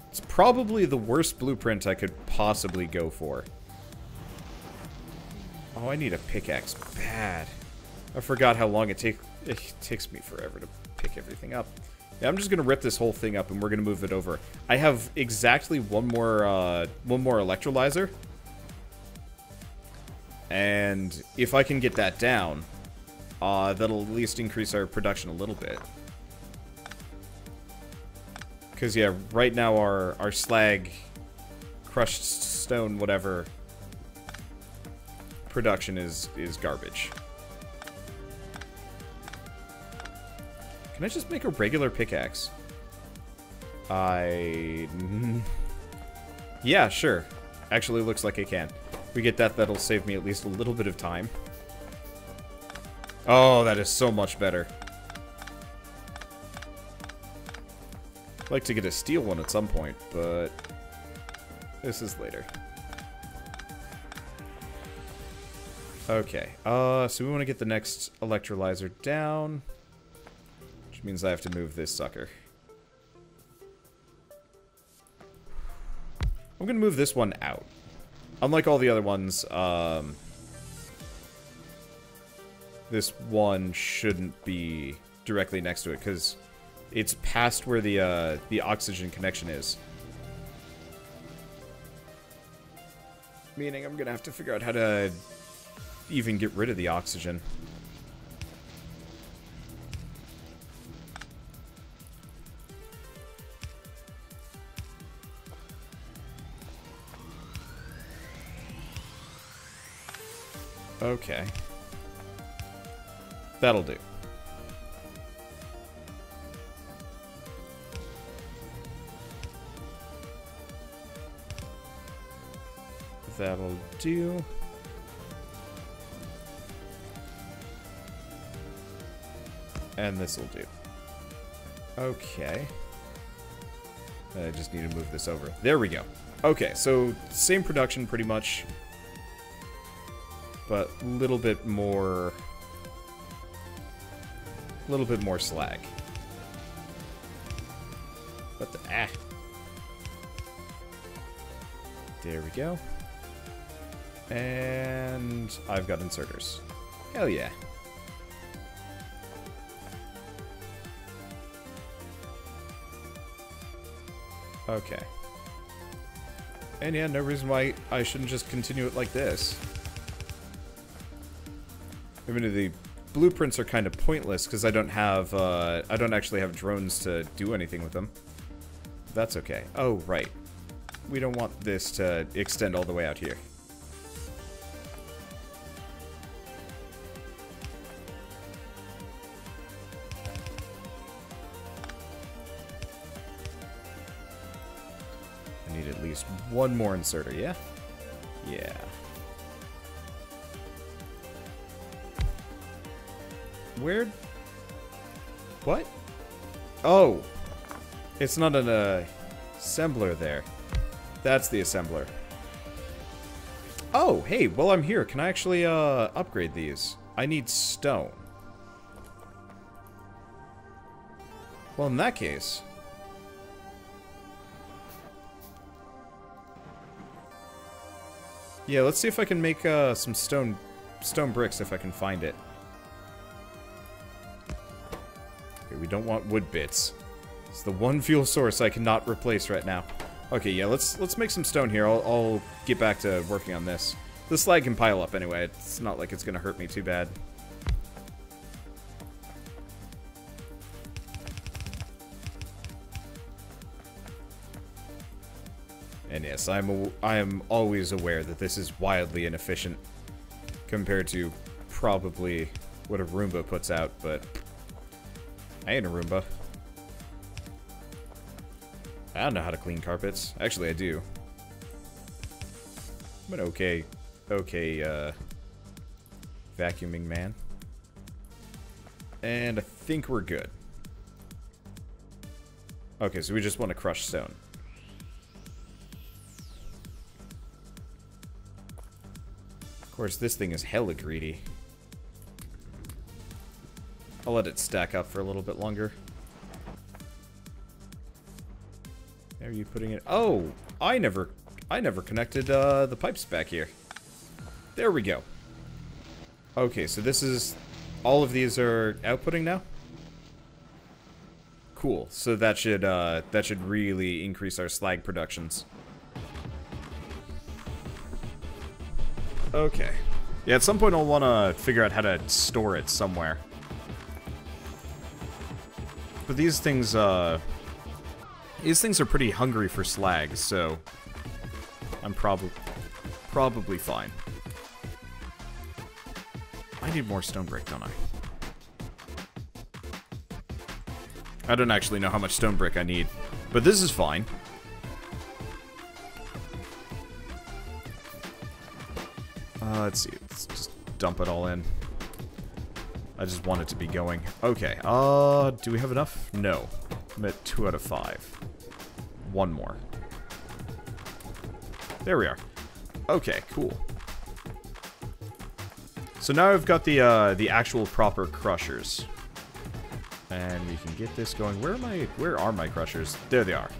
It's probably the worst blueprint I could possibly go for. Oh, I need a pickaxe bad. I forgot how long it takes me forever to pick everything up. Yeah, I'm just gonna rip this whole thing up and we're gonna move it over. I have exactly one more electrolyzer. And if I can get that down, that'll at least increase our production a little bit. Because, yeah, right now our slag, crushed stone, whatever, production is garbage. Can I just make a regular pickaxe? Yeah, sure. Actually, looks like I can. If we get that, that'll save me at least a little bit of time. Oh, that is so much better. I'd like to get a steel one at some point, but this is later. Okay, so we want to get the next electrolyzer down, which means I have to move this sucker. I'm going to move this one out. Unlike all the other ones, this one shouldn't be directly next to it, because it's past where the oxygen connection is. Meaning I'm gonna have to figure out how to even get rid of the oxygen. Okay. That'll do. That'll do. And this'll do. Okay. I just need to move this over. There we go. Okay, so same production pretty much. But a little bit more slag. What the There we go. And I've got inserters. Hell yeah. Okay. And yeah, no reason why I shouldn't just continue it like this. I mean, the blueprints are kind of pointless because I don't actually have drones to do anything with them. That's okay. Oh, right. We don't want this to extend all the way out here. I need at least one more inserter, yeah? Yeah. Where? What? Oh! It's not an assembler there. That's the assembler. Oh, hey, while I'm here, can I actually upgrade these? I need stone. Well, in that case... yeah, let's see if I can make some stone bricks if I can find it. Okay, we don't want wood bits. It's the one fuel source I cannot replace right now. Okay, yeah, let's make some stone here. I'll get back to working on this. The slag can pile up anyway. It's not like it's gonna hurt me too bad. And yes, I am always aware that this is wildly inefficient compared to probably what a Roomba puts out, but I ain't a Roomba. I don't know how to clean carpets. Actually, I do. I'm an okay vacuuming man. And I think we're good. Okay, so we just want to crush stone. Of course, this thing is hella greedy. I'll let it stack up for a little bit longer. Are you putting it? Oh, I never connected the pipes back here. There we go. Okay, so this is all of these are outputting now. Cool. So that should really increase our slag productions. Okay. Yeah, at some point I'll want to figure out how to store it somewhere. But these things are pretty hungry for slag, so I'm probably fine. I need more stone brick, don't I? I don't actually know how much stone brick I need, but this is fine. Let's see. Let's just dump it all in. I just want it to be going. Okay. Do we have enough? No. I'm at 2 out of 5. One more. There we are. Okay, cool. So now I've got the actual proper crushers. And we can get this going. Where are my crushers? There they are.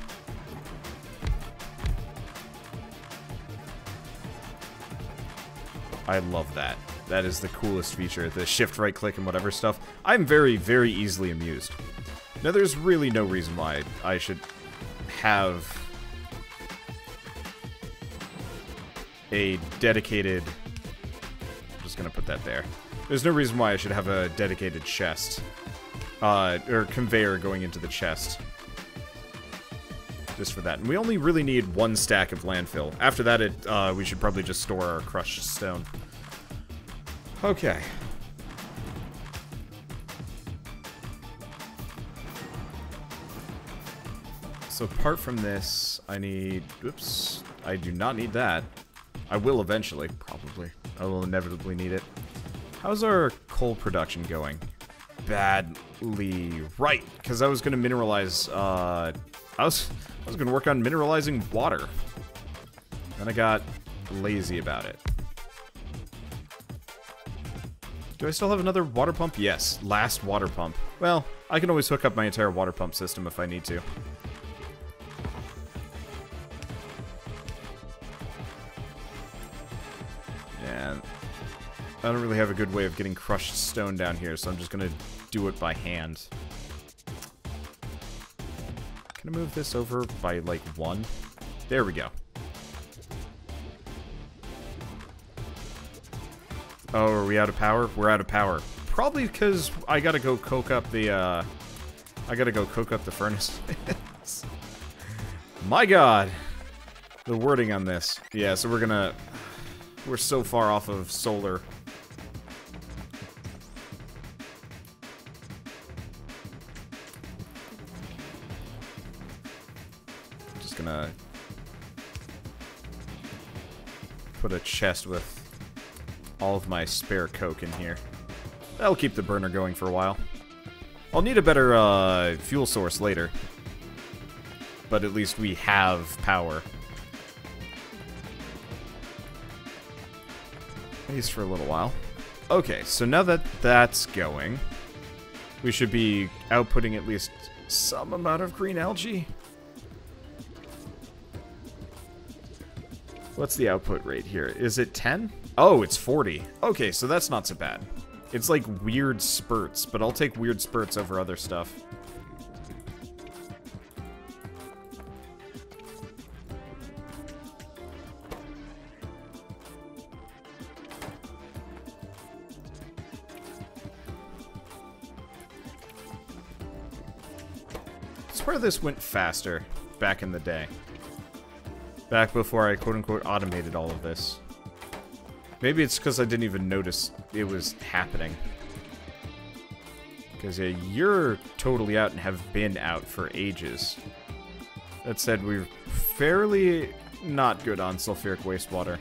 I love that. That is the coolest feature. The shift, right click, and whatever stuff. I'm very, very easily amused. Now, there's really no reason why I should have a dedicated... I'm just gonna put that there. There's no reason why I should have a dedicated chest. Or conveyor going into the chest. Just for that. And we only really need 1 stack of landfill. After that, we should probably just store our crushed stone. Okay. So apart from this, I need... Oops. I do not need that. I will eventually, probably. I will inevitably need it. How's our coal production going? Badly. Right, because I was going to mineralize, I was going to work on mineralizing water. Then I got lazy about it. Do I still have another water pump? Yes, last water pump. Well, I can always hook up my entire water pump system if I need to. And I don't really have a good way of getting crushed stone down here, so I'm just going to do it by hand. Can I move this over by, like, 1? There we go. Oh, are we out of power? We're out of power. Probably because I gotta go coke up the, I gotta go coke up the furnace. My god! The wording on this. Yeah, so we're so far off of solar. Just gonna put a chest with all of my spare coke in here. That'll keep the burner going for a while. I'll need a better fuel source later. But at least we have power. At least for a little while. Okay, so now that that's going, we should be outputting at least some amount of green algae. What's the output rate here? Is it 10? Oh, it's 40. Okay, so that's not so bad. It's like weird spurts, but I'll take weird spurts over other stuff. I swear this went faster back in the day. Back before I quote-unquote automated all of this. Maybe it's because I didn't even notice it was happening. Because yeah, you're totally out and have been out for ages. That said, we're fairly not good on sulfuric wastewater.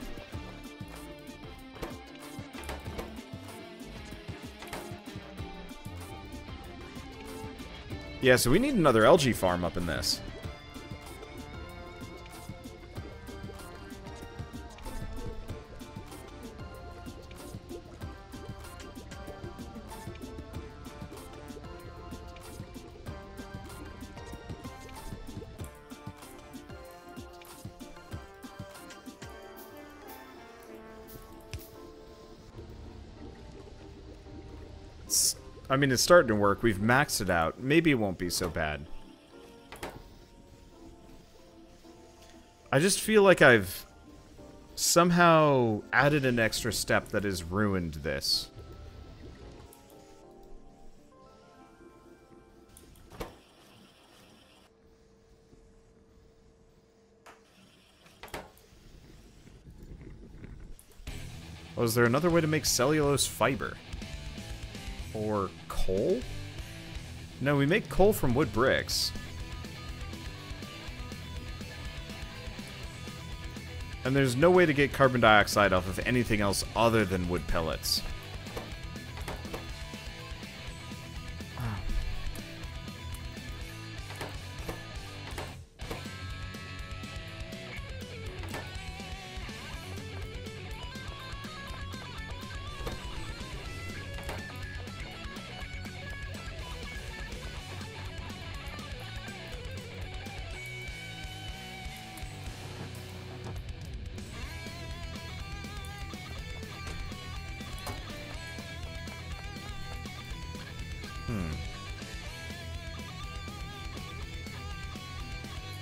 Yeah, so we need another algae farm up in this. I mean, it's starting to work. We've maxed it out. Maybe it won't be so bad. I just feel like I've somehow added an extra step that has ruined this. Oh, is there another way to make cellulose fiber? Or coal? No, we make coal from wood bricks. And there's no way to get carbon dioxide off of anything else other than wood pellets.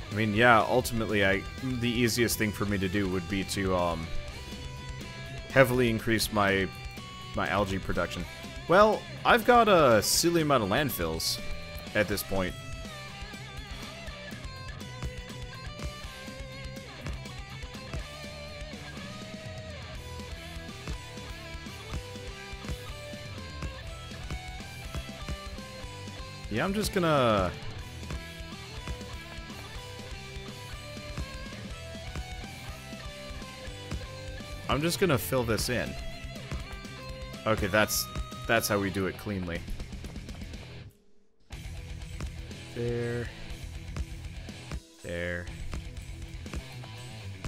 I mean, yeah, ultimately, the easiest thing for me to do would be to, heavily increase my algae production. Well, I've got a silly amount of landfills at this point. Yeah, I'm just gonna... I'm just gonna fill this in. Okay, that's how we do it cleanly. There. There.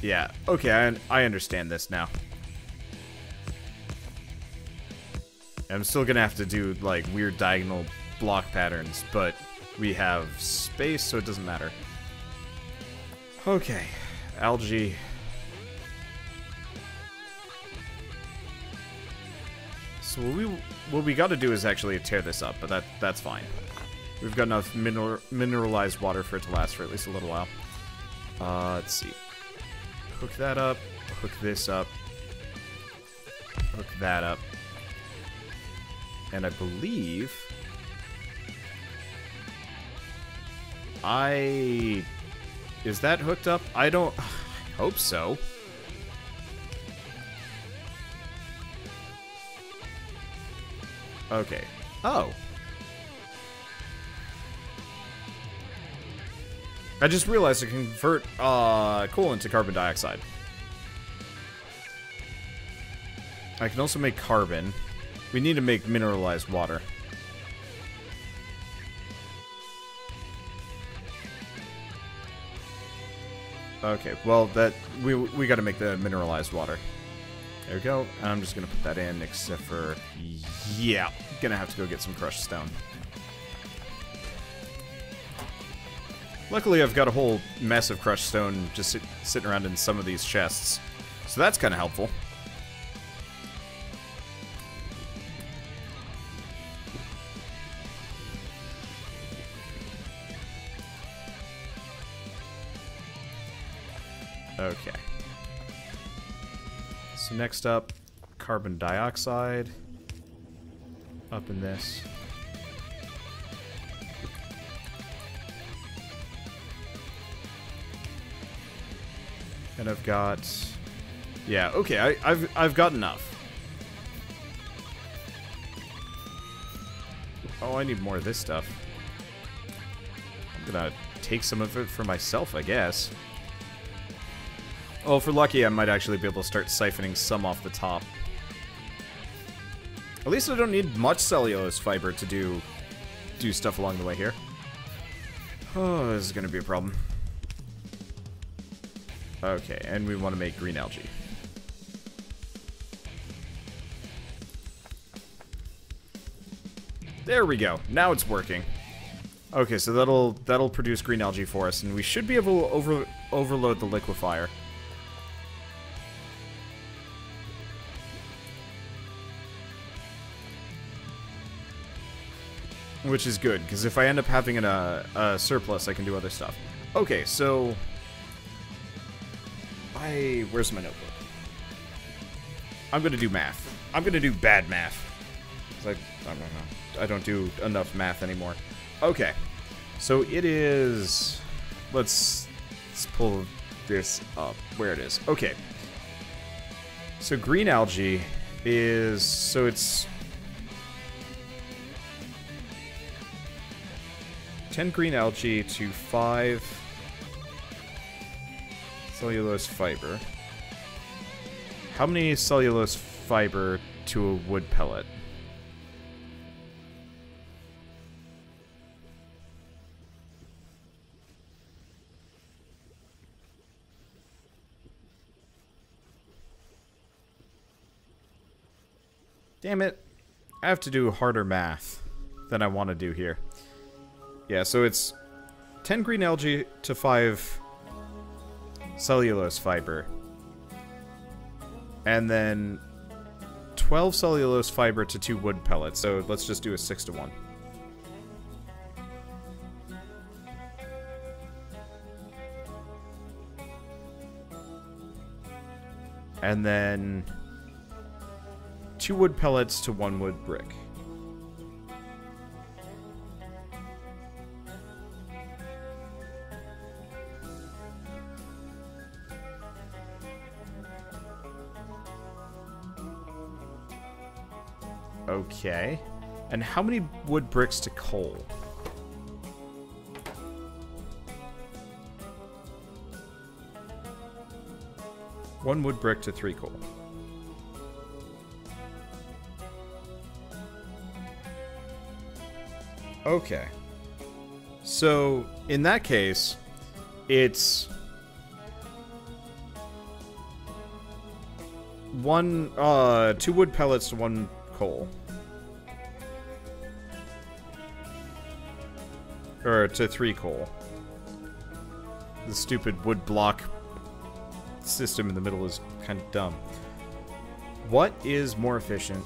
Yeah, okay, I understand this now. I'm still gonna have to do, like, weird diagonal block patterns, but we have space, so it doesn't matter. Okay, algae... So what we got to do is actually tear this up, but that's fine. We've got enough mineralized water for it to last for at least a little while. Let's see. Hook that up. Hook this up. Hook that up. And I believe... Is that hooked up? I don't... I hope so. Okay. Oh. I just realized I can convert coal into carbon dioxide. I can also make carbon. We need to make mineralized water. Okay, well that we got to make the mineralized water. There we go. I'm just gonna put that in, except for... Yeah, gonna have to go get some crushed stone. Luckily, I've got a whole mess of crushed stone just sitting around in some of these chests. So that's kind of helpful. Okay. So next up, carbon dioxide. Up in this. And I've got... Yeah, okay, I've got enough. Oh, I need more of this stuff. I'm gonna take some of it for myself, I guess. Oh, if we're lucky, I might actually be able to start siphoning some off the top. At least I don't need much cellulose fiber to do stuff along the way here. Oh, this is gonna be a problem. Okay, and we want to make green algae. There we go. Now it's working. Okay, so that'll produce green algae for us, and we should be able to overload the liquefier. which is good, because if I end up having a surplus, I can do other stuff. Okay, so... Where's my notebook? I'm gonna do math. I'm gonna do bad math. I don't know. I don't do enough math anymore. Okay. So it is... Let's pull this up. Where it is. Okay. So green algae is... So it's... 10 green algae to 5 cellulose fiber. How many cellulose fiber to a wood pellet? Damn it. I have to do harder math than I want to do here. Yeah, so it's 10 green algae to 5 cellulose fiber. And then 12 cellulose fiber to 2 wood pellets. So let's just do a 6 to 1. And then 2 wood pellets to 1 wood brick. Okay. And how many wood bricks to coal? One wood brick to 3 coal. Okay. So, in that case, it's 2 wood pellets to 1 coal. Or to 3 coal. The stupid wood block system in the middle is kind of dumb. What is more efficient?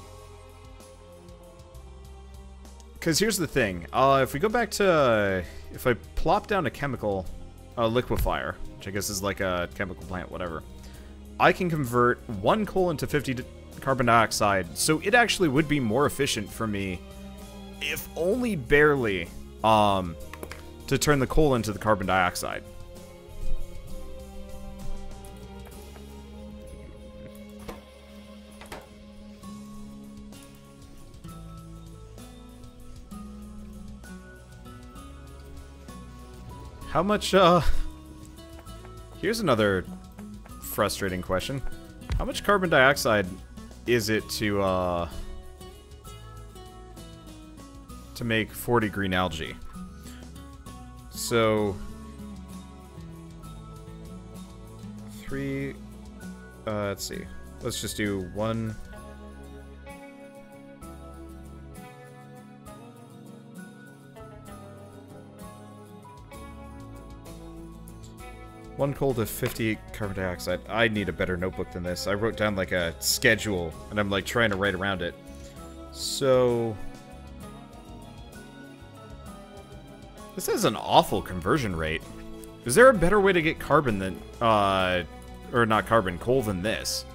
Because here's the thing. If we go back to... if I plop down a chemical liquefier, which I guess is like a chemical plant, whatever, I can convert 1 coal into 50 carbon dioxide, so it actually would be more efficient for me, if only barely, to turn the coal into the carbon dioxide. How much, here's another frustrating question. How much carbon dioxide is it to make 40 green algae? So 3, let's see. Let's just do 1. One coal to 50 carbon dioxide. I need a better notebook than this. I wrote down like a schedule, and I'm like trying to write around it. So... this has an awful conversion rate. Is there a better way to get carbon than, or not carbon, coal than this?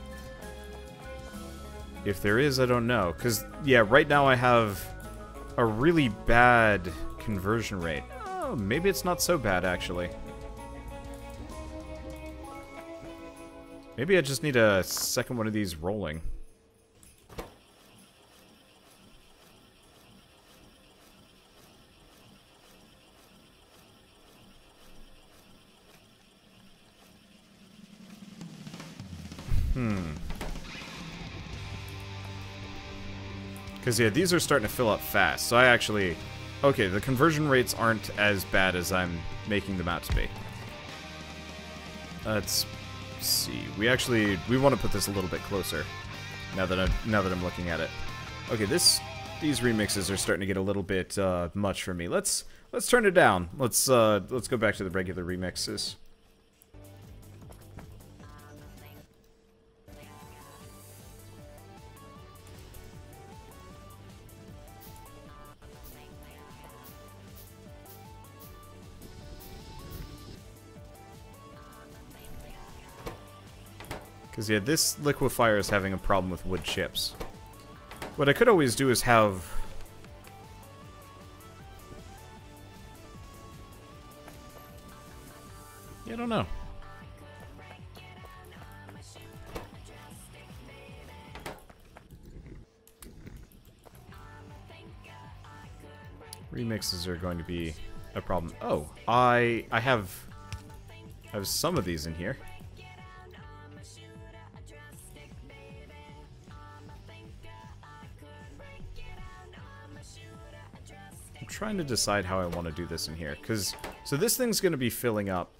If there is, I don't know. Because, yeah, right now I have a really bad conversion rate. Oh, maybe it's not so bad, actually. Maybe I just need a second one of these rolling. Because, yeah, these are starting to fill up fast. So I actually... okay, the conversion rates aren't as bad as I'm making them out to be. Let's see. We want to put this a little bit closer. Now that I'm looking at it. Okay, these remixes are starting to get a little bit much for me. Let's turn it down. Let's go back to the regular remixes. Because, yeah, this liquefier is having a problem with wood chips. What I could always do is have... Yeah, I don't know. Remixes are going to be a problem. Oh, I have some of these in here. I'm trying to decide how I want to do this in here, because so this thing's going to be filling up.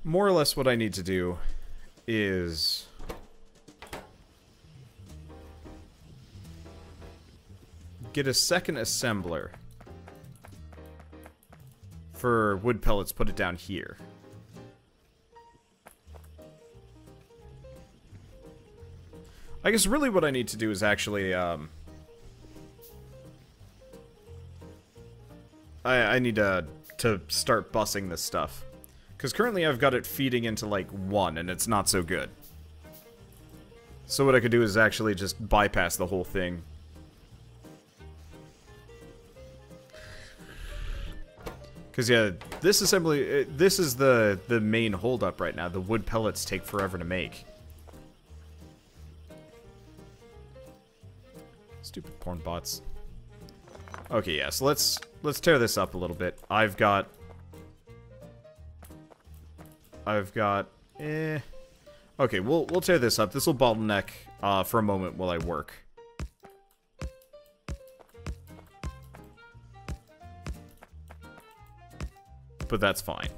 More or less what I need to do is get a second assembler for wood pellets, put it down here. I guess really what I need to do is actually, I need to start bussing this stuff. Because currently I've got it feeding into, like, 1, and it's not so good. So what I could do is actually just bypass the whole thing. Because, yeah, this assembly, this is the main holdup right now. The wood pellets take forever to make. Stupid porn bots. Okay, yeah, so let's tear this up a little bit. I've got, okay, we'll tear this up. This will bottleneck, for a moment while I work. But that's fine.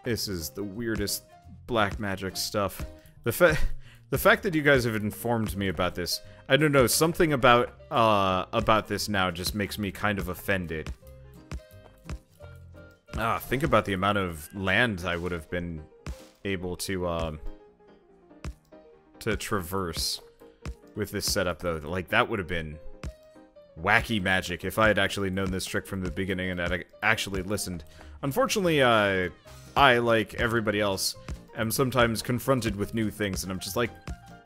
This is the weirdest black magic stuff. The fact that you guys have informed me about this, I don't know, something about this now just makes me kind of offended. Think about the amount of land I would have been able to traverse with this setup, though. Like, that would have been wacky magic if I had actually known this trick from the beginning and had actually listened. Unfortunately, I, like everybody else, am sometimes confronted with new things, and I'm just like,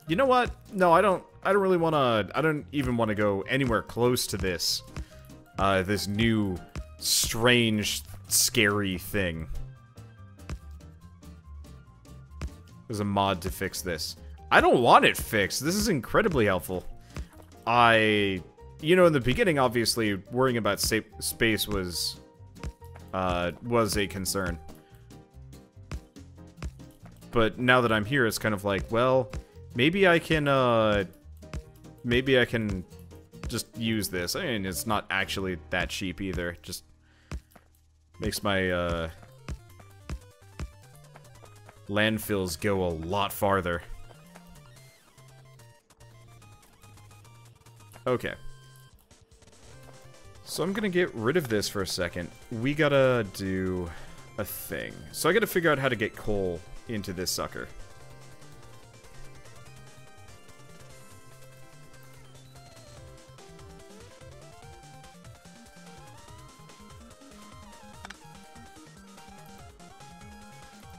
you know what? No, I don't really wanna, I don't even want to go anywhere close to this, this new, strange, scary thing. There's a mod to fix this. I don't want it fixed. This is incredibly helpful. You know, in the beginning, obviously, worrying about space was a concern. But now that I'm here, it's kind of like, well, maybe I can just use this. I mean, it's not actually that cheap either. Just makes my, landfills go a lot farther. Okay. So I'm gonna get rid of this for a second. We gotta do a thing. So I gotta figure out how to get coal into this sucker.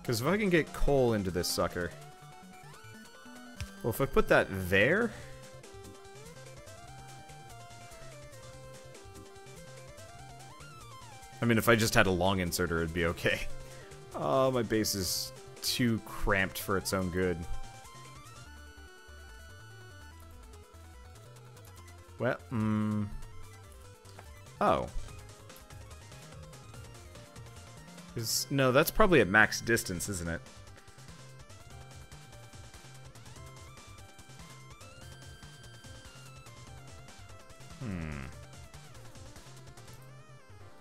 Because if I can get coal into this sucker... Well, if I put that there... I mean, if I just had a long inserter, it'd be okay. Oh, my base is too cramped for its own good. Well, oh. No, that's probably at max distance, isn't it?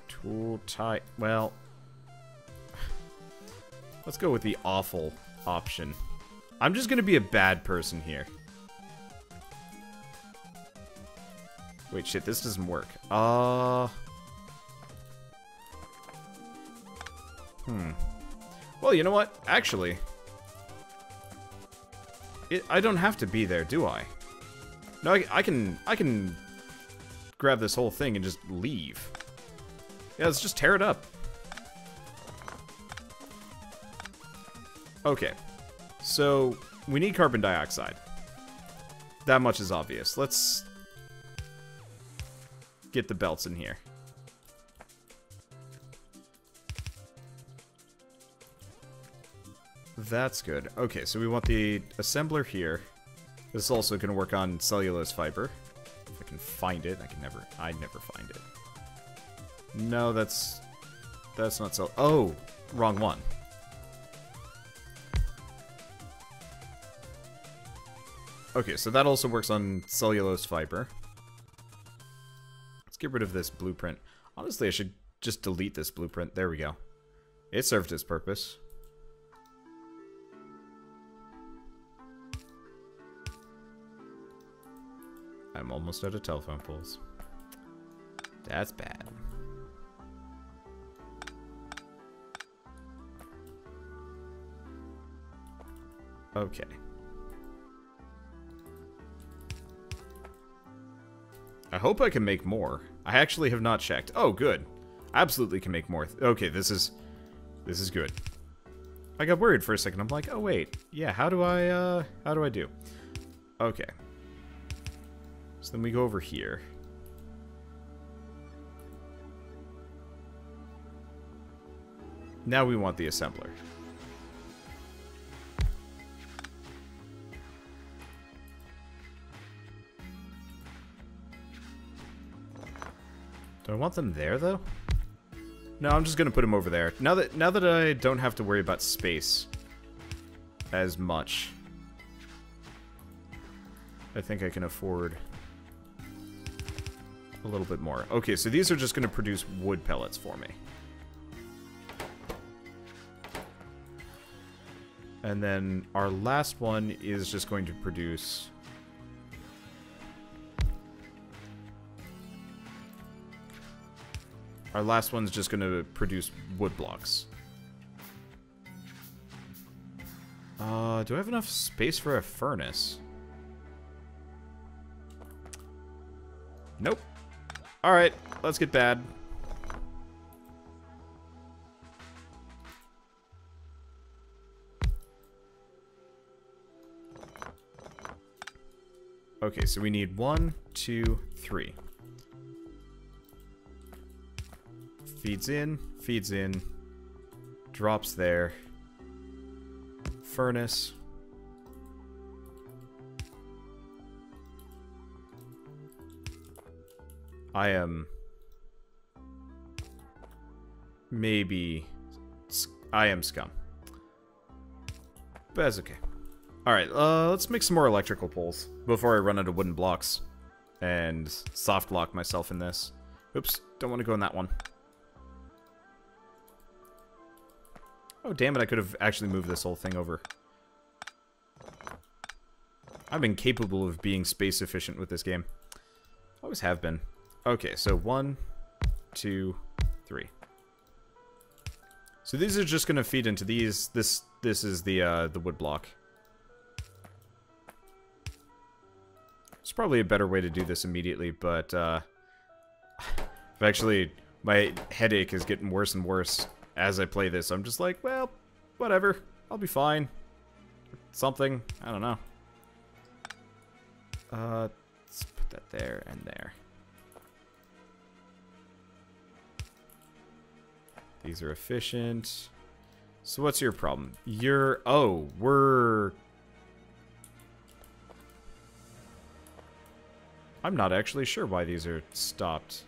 Tool tight. Well, let's go with the awful option. I'm just gonna be a bad person here. Wait, shit, this doesn't work. Well, you know what? Actually, I don't have to be there, do I? No, I can grab this whole thing and just leave. Yeah, let's just tear it up. Okay. So, we need carbon dioxide. That much is obvious. Let's get the belts in here. That's good. Okay, so we want the assembler here. This is also going to work on cellulose fiber. If I can find it. I never find it. No, that's not cell. Oh, wrong one. Okay, so that also works on cellulose fiber. Let's get rid of this blueprint. Honestly, I should just delete this blueprint. There we go. It served its purpose. I'm almost out of telephone poles. That's bad. Okay. I hope I can make more. I actually have not checked. Oh, good. Absolutely can make more. Okay, this is good. I got worried for a second. I'm like, oh wait, yeah. How do I do? Okay. So then we go over here. Now we want the assembler. Do I want them there, though? No, I'm just gonna put them over there. Now that I don't have to worry about space as much, I think I can afford a little bit more. Okay, so these are just gonna produce wood pellets for me. And then our last one is just going to produce... Our last one's just going to produce wood blocks. Do I have enough space for a furnace? Nope. Alright, let's get bad. Okay, so we need 1, 2, 3. Feeds in, drops there. Furnace. I am scum. But that's okay. Alright, let's make some more electrical poles before I run out of wooden blocks and soft lock myself in this. Oops, don't want to go in that one. Oh, damn it, I could have actually moved this whole thing over. I've been capable of being space efficient with this game. Always have been. Okay, so 1, 2, 3. So these are just going to feed into these. This is the wood block. It's probably a better way to do this immediately, but actually, my headache is getting worse and worse as I play this. I'm just like, well, whatever. I'll be fine. Something. I don't know. Let's put that there and there. These are efficient. So what's your problem? I'm not actually sure why these are stopped.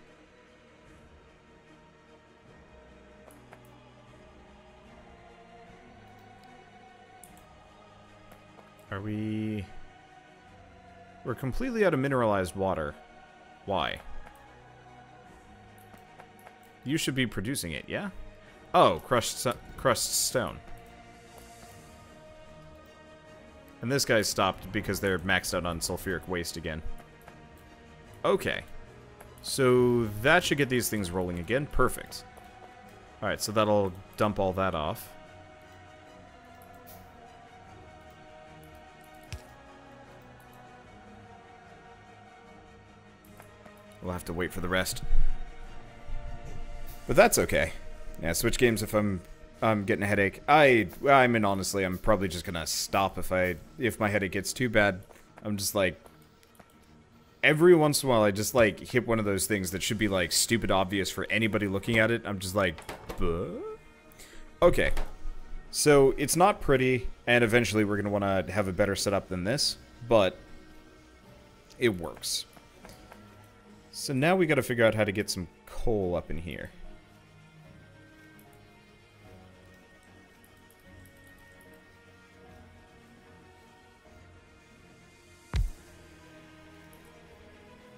We're completely out of mineralized water. Why? You should be producing it, yeah? Oh, crushed stone. And this guy stopped because they're maxed out on sulfuric waste again. Okay. So that should get these things rolling again. Perfect. Alright, so that'll dump all that off. We'll have to wait for the rest. But that's okay. Yeah, switch games if I'm I'm getting a headache. I mean, honestly, I'm probably just gonna stop if my headache gets too bad. I'm just like, every once in a while, I just like hit one of those things that should be like stupid obvious for anybody looking at it. I'm just like, buh? Okay. So it's not pretty, and eventually we're gonna want to have a better setup than this, but it works. So now we gotta figure out how to get some coal up in here.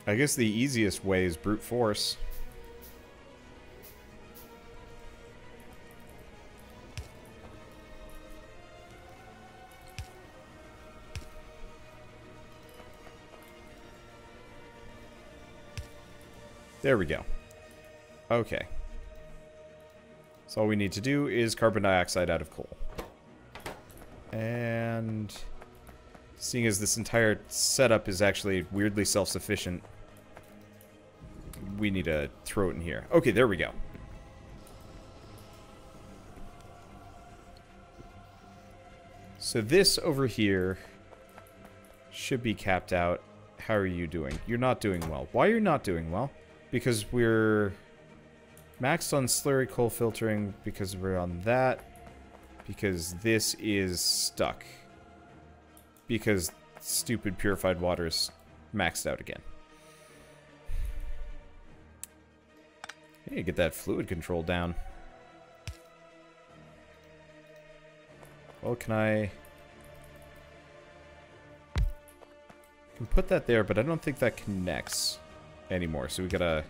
I guess the easiest way is brute force. There we go. Okay. So all we need to do is carbon dioxide out of coal. And seeing as this entire setup is actually weirdly self-sufficient, we need to throw it in here. Okay, there we go. So this over here should be capped out. How are you doing? You're not doing well. Why are you not doing well? Because we're maxed on slurry coal filtering, because we're on that, because this is stuck, because stupid purified water is maxed out again. Hey, get that fluid control down. Well, I can put that there, but I don't think that connects anymore, so we gotta...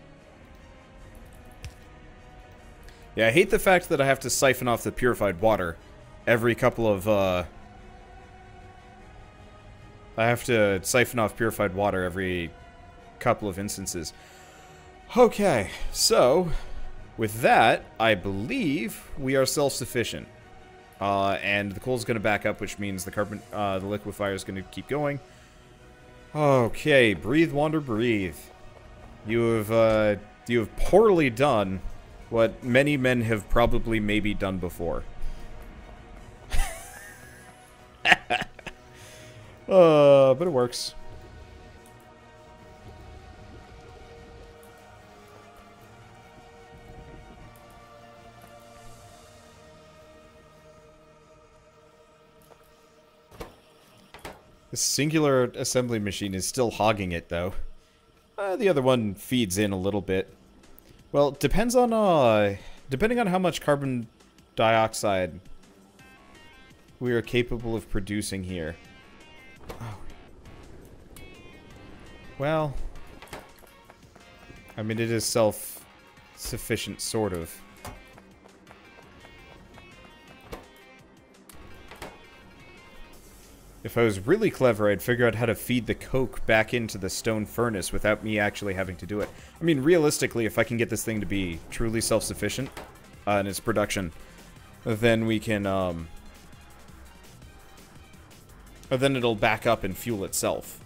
Yeah, I hate the fact that I have to siphon off the purified water every couple of, I have to siphon off purified water every couple of instances. Okay, so, with that, I believe we are self-sufficient. And the coal's gonna back up, which means the liquefier is gonna keep going. Okay, breathe, wander, breathe. You have poorly done what many men have probably maybe done before. But it works. The singular assembly machine is still hogging it, though. The other one feeds in a little bit. Well, it depends on, depending on how much carbon dioxide we are capable of producing here. Oh. Well, I mean, it is self-sufficient, sort of. If I was really clever, I'd figure out how to feed the coke back into the stone furnace without me actually having to do it. I mean, realistically, if I can get this thing to be truly self-sufficient in its production, then we can, then it'll back up and fuel itself.